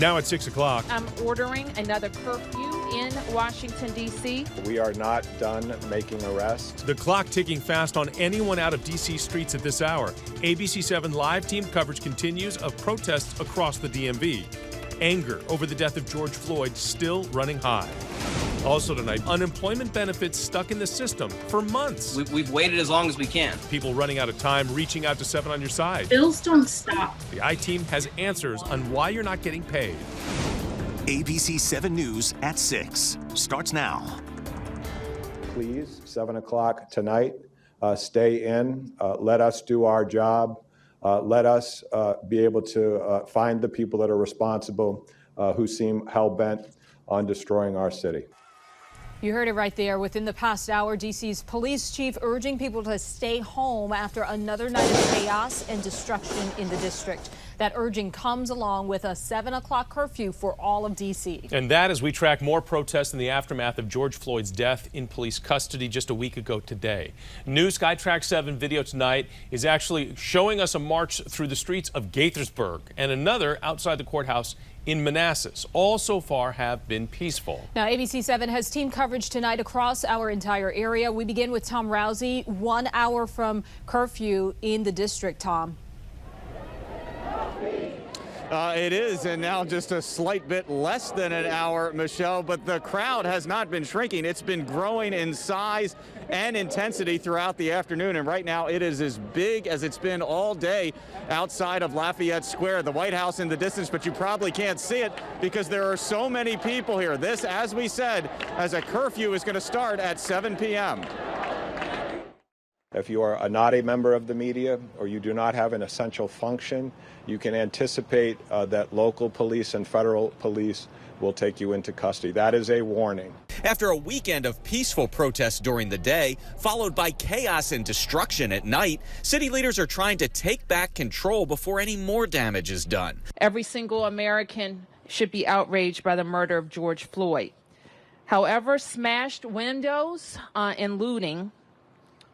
Now at 6 o'clock. I'm ordering another curfew in Washington, D.C. We are not done making arrests. The clock ticking fast on anyone out of D.C. streets at this hour. ABC 7 live team coverage continues of protests across the DMV. Anger over the death of George Floyd still running high. Also tonight, unemployment benefits stuck in the system for months. We've waited as long as we can. People running out of time, reaching out to 7 on your side. Bills don't stop. The I-Team has answers on why you're not getting paid. ABC 7 News at 6 starts now. Please, 7 o'clock tonight, stay in. Let us do our job. Let us be able to find the people that are responsible who seem hell-bent on destroying our city. You heard it right there. Within the past hour, D.C.'s police chief urging people to stay home after another night of chaos and destruction in the district. That urging comes along with a 7 o'clock curfew for all of D.C. And that as we track more protests in the aftermath of George Floyd's death in police custody just a week ago today. New SkyTrack 7 video tonight is actually showing us a march through the streets of Gaithersburg and another outside the courthouse in Manassas. All so far have been peaceful. Now, ABC 7 has team coverage tonight across our entire area. We begin with Tom Rousey, 1 hour from curfew in the district. Tom. It is, and now just a slight bit less than an hour, Michelle, but the crowd has not been shrinking. It's been growing in size and intensity throughout the afternoon, and right now it is as big as it's been all day outside of Lafayette Square, the White House in the distance, but you probably can't see it because there are so many people here. This, as we said, as a curfew is going to start at 7 p.m. If you are not a member of the media or you do not have an essential function, you can anticipate that local police and federal police will take you into custody. That is a warning. After a weekend of peaceful protests during the day, followed by chaos and destruction at night, city leaders are trying to take back control before any more damage is done. Every single American should be outraged by the murder of George Floyd. However, smashed windows and looting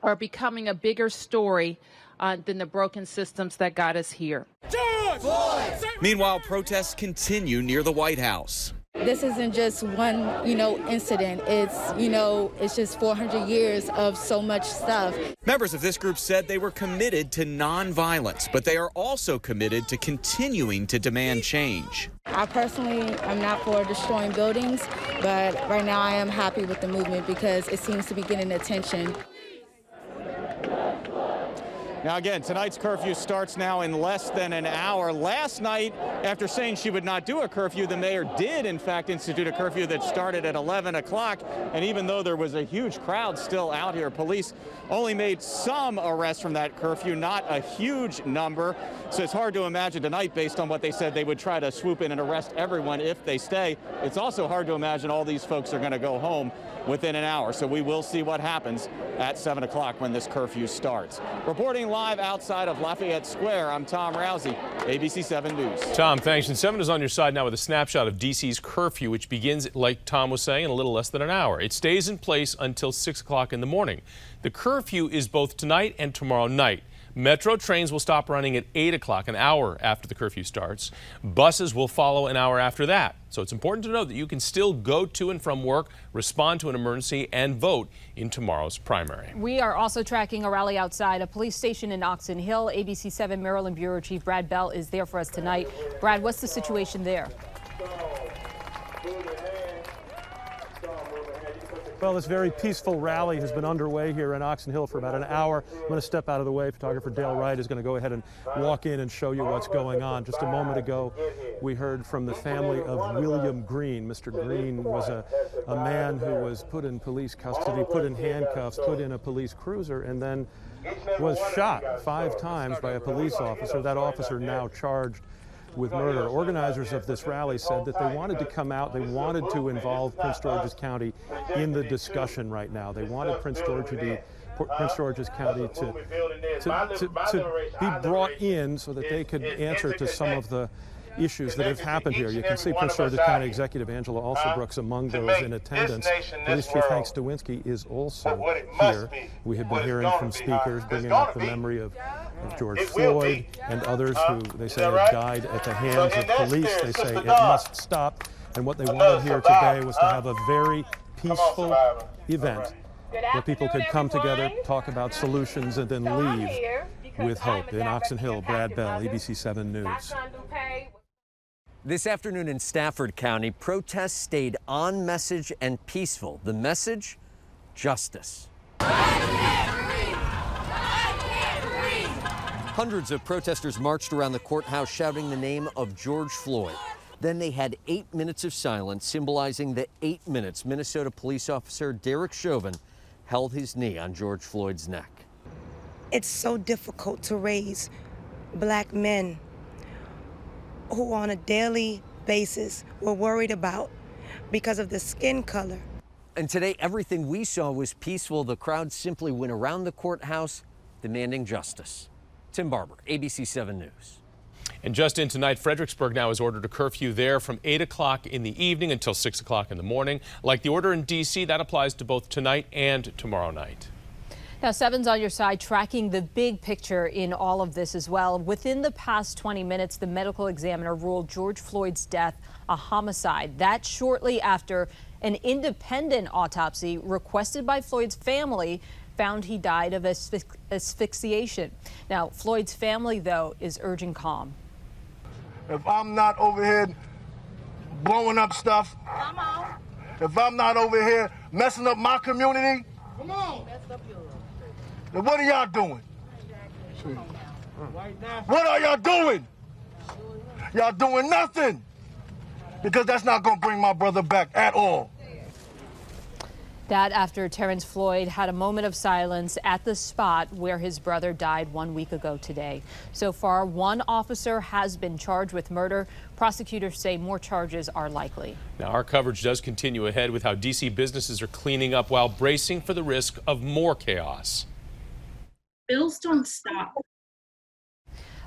are becoming a bigger story than the broken systems that got us here. Meanwhile, protests continue near the White House. This isn't just one, incident. It's just 400 years of so much stuff. Members of this group said they were committed to nonviolence, but they are also committed to continuing to demand change. I personally am not for destroying buildings, but right now I am happy with the movement because it seems to be getting attention. Now again, tonight's curfew starts now in less than an hour. Last night, after saying she would not do a curfew, the mayor did in fact institute a curfew that started at 11 o'clock. And even though there was a huge crowd still out here, police only made some arrests from that curfew, not a huge number. So it's hard to imagine tonight, based on what they said, they would try to swoop in and arrest everyone if they stay. It's also hard to imagine all these folks are going to go home within an hour. So we will see what happens at 7 o'clock when this curfew starts. Reporting live outside of Lafayette Square, I'm Tom Rousey, ABC 7 News. Tom, thanks. And 7 is on your side now with a snapshot of D.C.'s curfew, which begins, like Tom was saying, in a little less than an hour. It stays in place until 6 o'clock in the morning. The curfew is both tonight and tomorrow night. Metro trains will stop running at 8 o'clock, an hour after the curfew starts. Buses will follow an hour after that. So it's important to know that you can still go to and from work, respond to an emergency, and vote in tomorrow's primary. We are also tracking a rally outside a police station in Oxon Hill. ABC 7 Maryland Bureau Chief Brad Bell is there for us tonight. Brad, what's the situation there? Well, this very peaceful rally has been underway here in Oxon Hill for about an hour. I'm going to step out of the way. Photographer Dale Wright is going to go ahead and walk in and show you what's going on. Just a moment ago, we heard from the family of William Green. Mr. Green was a man who was put in police custody, put in handcuffs, put in a police cruiser, and then was shot 5 times by a police officer. That officer now charged with murder. Organizers of this rally said that they wanted to come out, they wanted to involve Prince George's County in the discussion right now. They wanted Prince George's County to be brought in so that they could answer to some of the issues that have happened here. You can see Prince George's County Executive Angela Alsobrooks among those in attendance. Police Chief Hank Stawinski is also here. We have been hearing from speakers bringing up the memory of George Floyd and others who they say have died at the hands of police. They say it must stop. And what they wanted here today was to have a very peaceful event where people could come together, talk about solutions, and then leave with hope. In Oxon Hill, Brad Bell, ABC 7 News. This afternoon in Stafford County, protests stayed on message and peaceful. The message? Justice. Hundreds of protesters marched around the courthouse shouting the name of George Floyd. Then they had 8 minutes of silence, symbolizing the 8 minutes Minnesota police officer Derek Chauvin held his knee on George Floyd's neck. It's so difficult to raise black men who on a daily basis we're worried about because of the skin color. And today, everything we saw was peaceful. The crowd simply went around the courthouse demanding justice. Tim Barber, ABC 7 News. And just in tonight, Fredericksburg now has ordered a curfew there from 8 o'clock in the evening until 6 o'clock in the morning. Like the order in D.C., that applies to both tonight and tomorrow night. Now, 7's on your side, tracking the big picture in all of this as well. Within the past 20 minutes, the medical examiner ruled George Floyd's death a homicide. That shortly after an independent autopsy requested by Floyd's family found he died of asphyxiation. Now, Floyd's family, though, is urging calm. If I'm not over here blowing up stuff, if I'm not over here messing up my community, then what are y'all doing? What are y'all doing? Y'all doing nothing. Because that's not going to bring my brother back at all. That after Terrence Floyd had a moment of silence at the spot where his brother died 1 week ago today. So far, one officer has been charged with murder. Prosecutors say more charges are likely. Now, our coverage does continue ahead with how D.C. businesses are cleaning up while bracing for the risk of more chaos. Bills don't stop.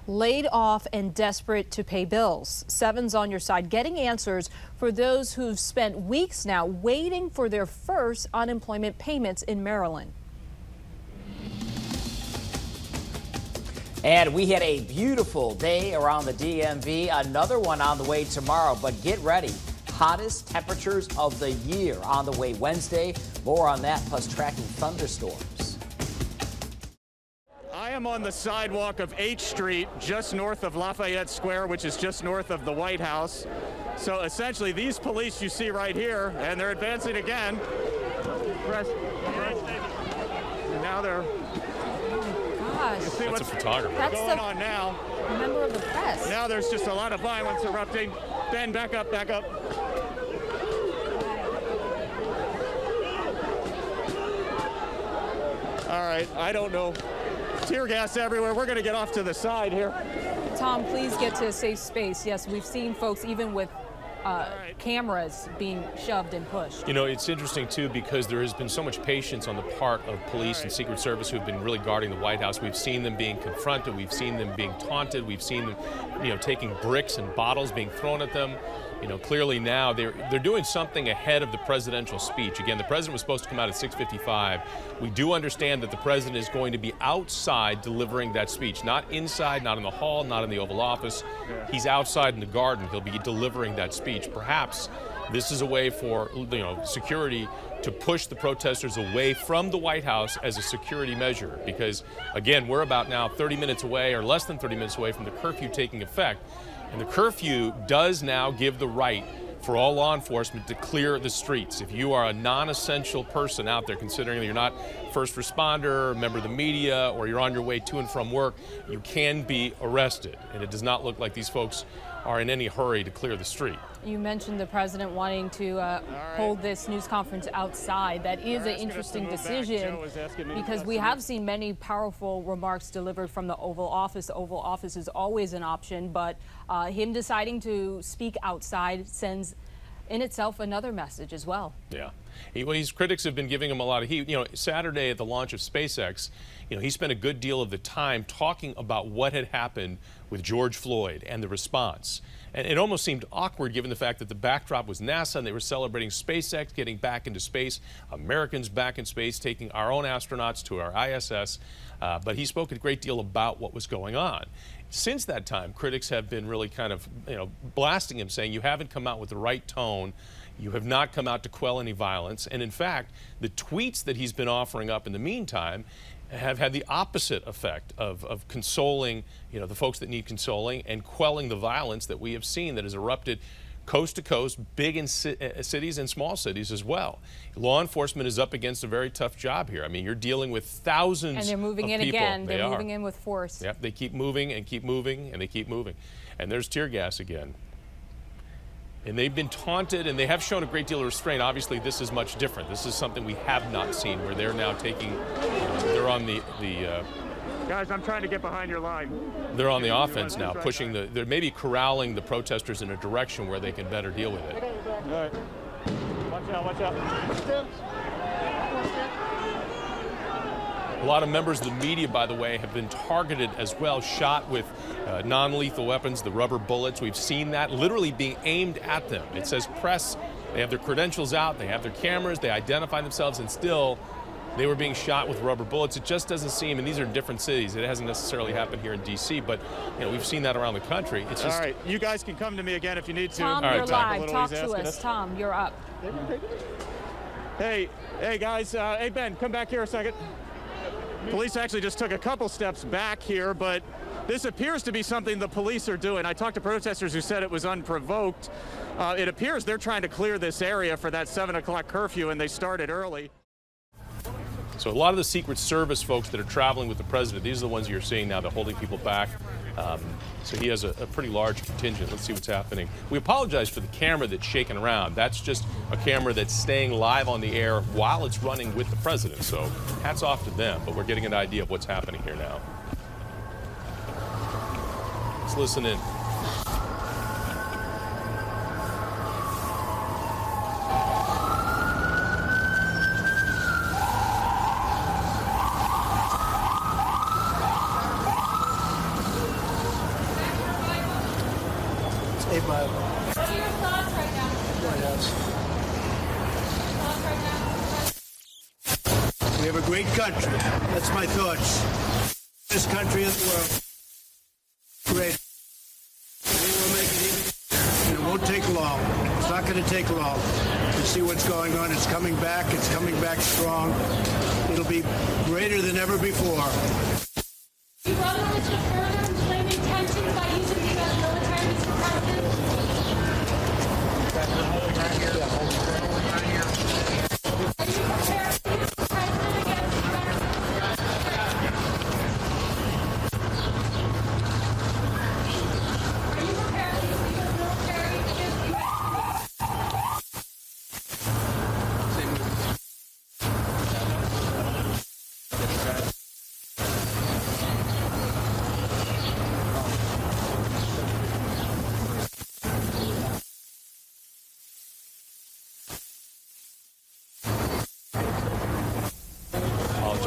Laid off and desperate to pay bills. 7's on your side, getting answers for those who've spent weeks now waiting for their first unemployment payments in Maryland. And we had a beautiful day around the DMV. Another one on the way tomorrow, but get ready. Hottest temperatures of the year on the way Wednesday. More on that, plus tracking thunderstorms. I am on the sidewalk of H Street, just north of Lafayette Square, which is just north of the White House. So essentially, these police you see right here, and they're advancing again. And now they're. Gosh. You see That's a photographer. That's going on now. A member of the press. Now there's just a lot of violence erupting. Ben, back up, back up. All right, I don't know. Tear gas everywhere. We're going to get off to the side here. Tom, please get to a safe space. Yes, we've seen folks even with cameras being shoved and pushed. You know, it's interesting, too, because there has been so much patience on the part of police and Secret Service who have been really guarding the White House. We've seen them being confronted. We've seen them being taunted. We've seen them, taking bricks and bottles being thrown at them. Clearly now they're doing something ahead of the presidential speech. Again, the president was supposed to come out at 6:55. We do understand that the president is going to be outside delivering that speech, not inside, not in the hall, not in the Oval Office. He's outside in the garden. He'll be delivering that speech. Perhaps this is a way for security to push the protesters away from the White House as a security measure, because again, we're about now 30 minutes away, or less than 30 minutes away, from the curfew taking effect. And the curfew does now give the right for all law enforcement to clear the streets. If you are a non-essential person out there, considering that you're not first responder, a member of the media, or you're on your way to and from work, you can be arrested. And it does not look like these folks are in any hurry to clear the street. You mentioned the president wanting to hold this news conference outside. That is an interesting decision because we have seen many powerful remarks delivered from the Oval Office. The Oval Office is always an option, but him deciding to speak outside sends in itself another message as well. Yeah. His critics have been giving him a lot of heat. You know, Saturday at the launch of SpaceX, you know, he spent a good deal of the time talking about what had happened with George Floyd and the response. And it almost seemed awkward given the fact that the backdrop was NASA and they were celebrating SpaceX getting back into space, Americans back in space, taking our own astronauts to our ISS. But he spoke a great deal about what was going on. Since that time, critics have been really kind of, blasting him, saying you haven't come out with the right tone. You have not come out to quell any violence. And in fact, the tweets that he's been offering up in the meantime have had the opposite effect of consoling, the folks that need consoling and quelling the violence that we have seen that has erupted coast to coast, big in cities and small cities as well. Law enforcement is up against a very tough job here. I mean, you're dealing with thousands of people. And they're moving in again. They're moving in with force. Yep, they keep moving and keep moving and they keep moving. And there's tear gas again. And they've been taunted, and they have shown a great deal of restraint. Obviously, this is much different. This is something we have not seen, where they're now taking, they're on the guys, I'm trying to get behind your line. They're on the offense now, pushing they're maybe corralling the protesters in a direction where they can better deal with it. All right. Watch out, watch out. A lot of members of the media, by the way, have been targeted as well, shot with non-lethal weapons, the rubber bullets. We've seen that literally being aimed at them. It says press, they have their credentials out, they have their cameras, they identify themselves, and still they were being shot with rubber bullets. It just doesn't seem, and these are different cities, it hasn't necessarily happened here in D.C., but we've seen that around the country. It's just... All right, you guys can come to me again if you need to. Tom, you're live. Talk to us. Tom, you're up. Hey guys, hey Ben, come back here a second. Police actually just took a couple steps back here, but this appears to be something the police are doing. I talked to protesters who said it was unprovoked. It appears they're trying to clear this area for that 7 o'clock curfew, and they started early. So a lot of the Secret Service folks that are traveling with the president, these are the ones you're seeing now, they're holding people back. So he has a pretty large contingent. Let's see what's happening. We apologize for the camera that's shaking around. That's just a camera that's staying live on the air while it's running with the president. So hats off to them, but we're getting an idea of what's happening here now. Let's listen in. We have a great country. That's my thoughts. This country in the world. Great. We will make it even. And it won't take long. It's not going to take long to see what's going on. It's coming back. It's coming back strong. It'll be greater than ever before. You run a little further inflaming tensions by using the military, Mr. President? Are you prepared to use the president against the Are you prepared to use the military against the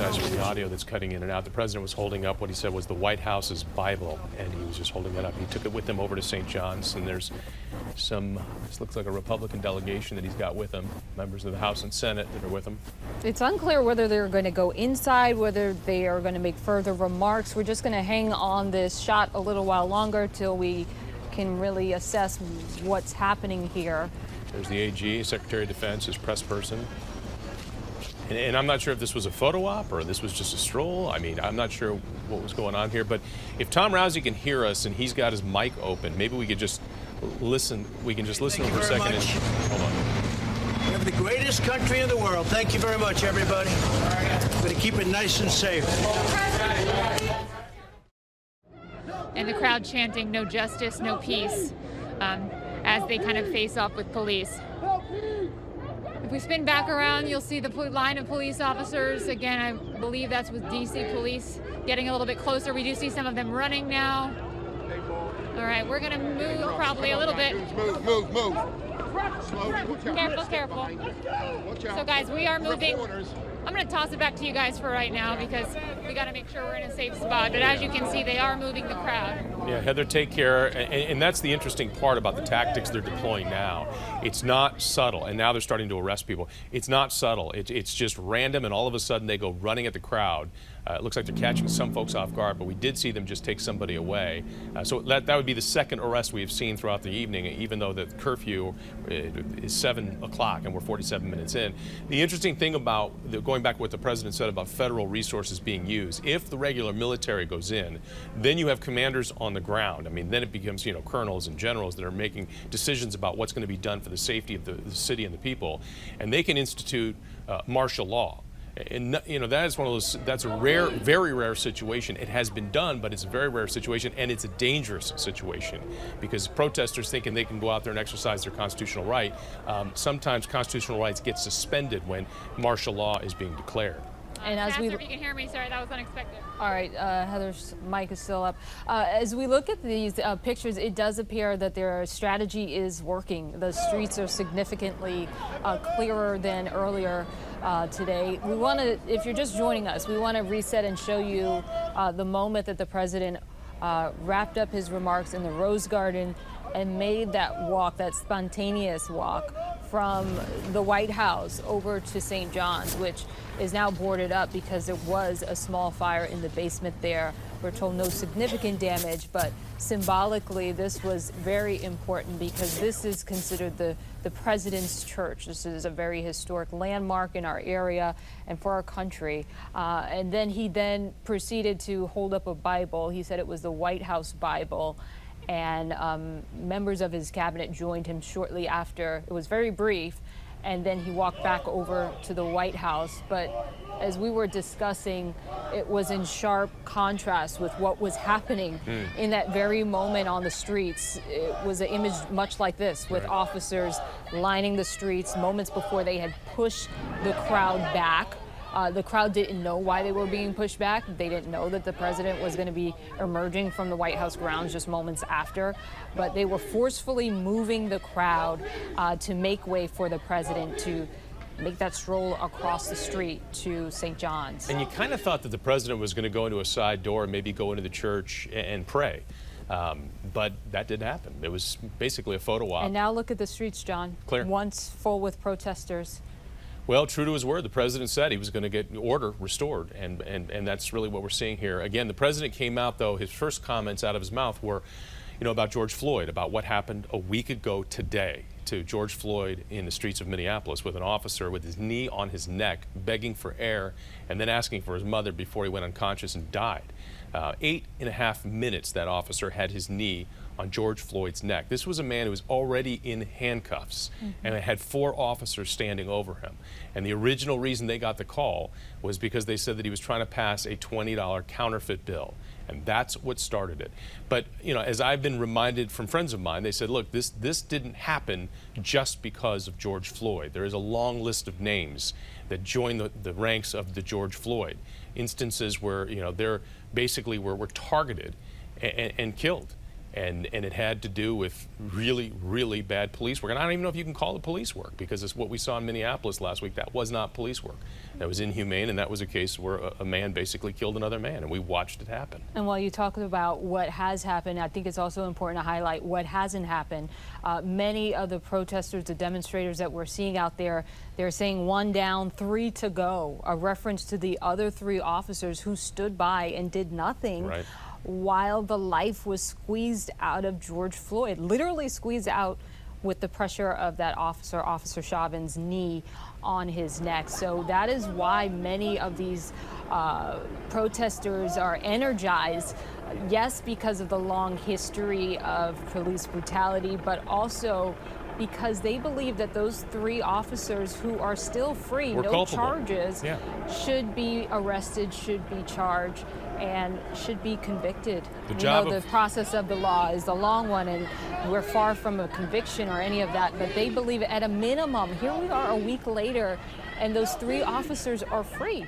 For the audio that's cutting in and out. The president was holding up what he said was the White House's Bible, and he was just holding that up. He took it with him over to St. John's, and there's this looks like a Republican delegation that he's got with him, members of the House and Senate that are with him. It's unclear whether they're going to go inside, whether they are going to make further remarks. We're just going to hang on this shot a little while longer till we can really assess what's happening here. There's the AG, Secretary of Defense, his press person. And I'm not sure if this was a photo op or this was just a stroll. I mean, I'm not sure what was going on here. But if Tom Rousey can hear us and he's got his mic open, maybe we could just listen. We can just listen to him for a second. Hold on. We have the greatest country in the world. Thank you very much, everybody. We're going to keep it nice and safe. And the crowd chanting, "No justice, no peace," as they kind of face off with police. If we spin back around, you'll see the line of police officers. Again, I believe that's with D.C. police getting a little bit closer. We do see some of them running now. All right, we're going to move probably a little bit. Move. Careful, careful. So guys, we are moving. I'm going to toss it back to you guys for right now because we got to make sure we're in a safe spot. But as you can see, they are moving the crowd. Yeah, Heather, take care. And that's the interesting part about the tactics they're deploying now. It's not subtle, and now they're starting to arrest people. It's not subtle. It's just random, and all of a sudden they go running at the crowd. It looks like they're catching some folks off guard, but we did see them just take somebody away. So that would be the second arrest we've seen throughout the evening, even though the curfew is 7 o'clock and we're 47 minutes in. The interesting thing about, going back to what the president said about federal resources being used, if the regular military goes in, then you have commanders on the ground. I mean, then it becomes, colonels and generals that are making decisions about what's going to be done for the safety of the city and the people, and they can institute martial law. And that is one of those, that's a rare, very rare situation. It has been done, but it's a very rare situation, and it's a dangerous situation because protesters thinking they can go out there and exercise their constitutional right. Sometimes constitutional rights get suspended when martial law is being declared. And as if you can hear me, sorry, that was unexpected. All right, Heather's mic is still up. As we look at these pictures, it does appear that their strategy is working. The streets are significantly clearer than earlier today. We want to, if you're just joining us, we want to reset and show you the moment that the president wrapped up his remarks in the Rose Garden and made that walk, that spontaneous walk, from the White House over to St. John's, which is now boarded up because there was a small fire in the basement there. We're told no significant damage, but symbolically this was very important because this is considered the president's church. This is a very historic landmark in our area and for our country. And then he proceeded to hold up a Bible. He said it was the White House Bible. And members of his cabinet joined him shortly after. It was very brief, and then he walked back over to the White House. But as we were discussing, it was in sharp contrast with what was happening in that very moment on the streets. It was an image much like this, with officers lining the streets moments before they had pushed the crowd back. The crowd didn't know why they were being pushed back. They didn't know that the president was going to be emerging from the White House grounds just moments after. But they were forcefully moving the crowd to make way for the president to make that stroll across the street to St. John's. And you kind of thought that the president was going to go into a side door and maybe go into the church and pray. But that didn't happen. It was basically a photo op. And now look at the streets, John. Clear. Once full with protesters. Well, true to his word, the president said he was going to get order restored, and that's really what we're seeing here. Again, the president came out, though, his first comments out of his mouth were, about George Floyd, about what happened a week ago today to George Floyd in the streets of Minneapolis with an officer with his knee on his neck, begging for air, and then asking for his mother before he went unconscious and died. 8.5 minutes that officer had his knee on George Floyd's neck. This was a man who was already in handcuffs and had 4 officers standing over him. And the original reason they got the call was because they said that he was trying to pass a $20 counterfeit bill. And that's what started it. But, as I've been reminded from friends of mine, they said, look, this didn't happen just because of George Floyd. There is a long list of names that join the ranks of the George Floyd. Instances where, they're basically were targeted and killed. And it had to do with really, really bad police work. And I don't even know if you can call it police work, because it's what we saw in Minneapolis last week. That was not police work. That was inhumane, and that was a case where a man basically killed another man, and we watched it happen. And while you talk about what has happened, I think it's also important to highlight what hasn't happened. Many of the protesters, the demonstrators that we're seeing out there, they're saying 1 down, 3 to go, a reference to the other 3 officers who stood by and did nothing. Right. While the life was squeezed out of George Floyd, literally squeezed out with the pressure of that Officer Chauvin's knee on his neck. So that is why many of these protesters are energized, yes, because of the long history of police brutality, but also because they believe that those 3 officers who are still free, no charges, should be arrested, should be charged, and should be convicted. The process of the law is the long one, and we're far from a conviction or any of that, but they believe at a minimum, here we are a week later, and those 3 officers are free.